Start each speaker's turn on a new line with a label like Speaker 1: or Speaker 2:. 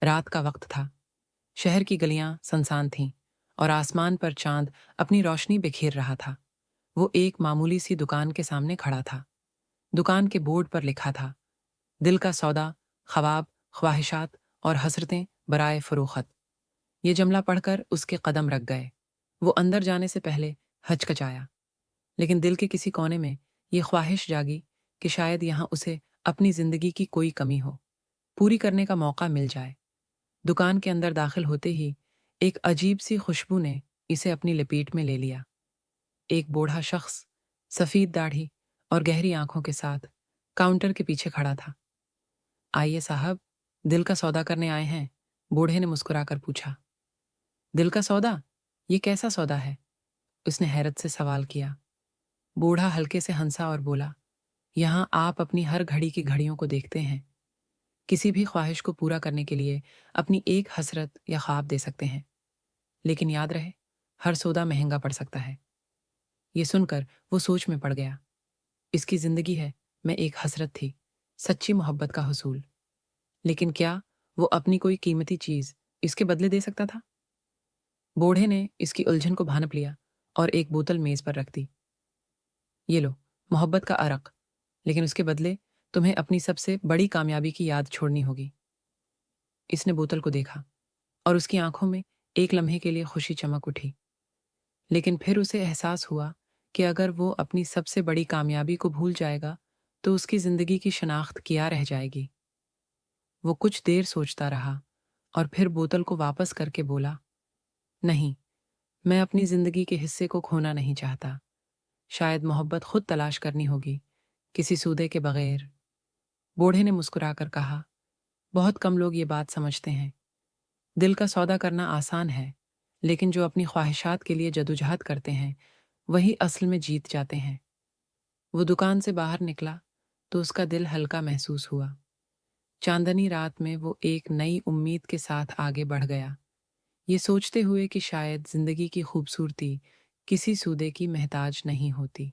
Speaker 1: रात का वक्त था। शहर की गलियां सुनसान थीं और आसमान पर चांद अपनी रोशनी बिखेर रहा था। वो एक मामूली सी दुकान के सामने खड़ा था। दुकान के बोर्ड पर लिखा था, दिल का सौदा, ख्वाब, ख्वाहिशात और हसरतें बराए फरोख्त। ये जमला पढ़कर उसके कदम रख गए। वो अंदर जाने से पहले हचकचाया, लेकिन दिल के किसी कोने में ये ख्वाहिश जागी कि शायद यहाँ उसे अपनी जिंदगी की कोई कमी हो, पूरी करने का मौका मिल जाए। दुकान के अंदर दाखिल होते ही एक अजीब सी खुशबू ने इसे अपनी लपेट में ले लिया। एक बूढ़ा शख्स, सफेद दाढ़ी और गहरी आंखों के साथ काउंटर के पीछे खड़ा था। आइए साहब, दिल का सौदा करने आए हैं? बूढ़े ने मुस्कुराकर पूछा। दिल का सौदा? ये कैसा सौदा है? उसने हैरत से सवाल किया। बूढ़ा हल्के से हंसा और बोला, यहाँ आप अपनी हर घड़ी की घड़ियों को देखते हैं। किसी भी ख्वाहिश को पूरा करने के लिए अपनी एक हसरत या ख्वाब दे सकते हैं, लेकिन याद रहे, हर सौदा महंगा पड़ सकता है। ये सुनकर वो सोच में पड़ गया। इसकी जिंदगी है मैं एक हसरत थी, सच्ची मोहब्बत का हुसूल। लेकिन क्या वो अपनी कोई कीमती चीज इसके बदले दे सकता था? बूढ़े ने इसकी उलझन को भांप लिया और एक बोतल मेज पर रख दी। ये लो, मोहब्बत का अरक, लेकिन उसके बदले तुम्हें अपनी सबसे बड़ी कामयाबी की याद छोड़नी होगी। इसने बोतल को देखा और उसकी आंखों में एक लम्हे के लिए खुशी चमक उठी। लेकिन फिर उसे एहसास हुआ कि अगर वो अपनी सबसे बड़ी कामयाबी को भूल जाएगा तो उसकी जिंदगी की शनाख्त क्या रह जाएगी। वो कुछ देर सोचता रहा और फिर बोतल को वापस करके बोला, नहीं, मैं अपनी जिंदगी के हिस्से को खोना नहीं चाहता। शायद मोहब्बत खुद तलाश करनी होगी, किसी सूदे के बगैर। बूढ़े ने मुस्कुराकर कहा, बहुत कम लोग ये बात समझते हैं। दिल का सौदा करना आसान है, लेकिन जो अपनी ख्वाहिशात के लिए जदोजहद करते हैं वही असल में जीत जाते हैं। वो दुकान से बाहर निकला तो उसका दिल हल्का महसूस हुआ। चांदनी रात में वो एक नई उम्मीद के साथ आगे बढ़ गया, ये सोचते हुए कि शायद जिंदगी की खूबसूरती किसी सूदे की मोहताज नहीं होती।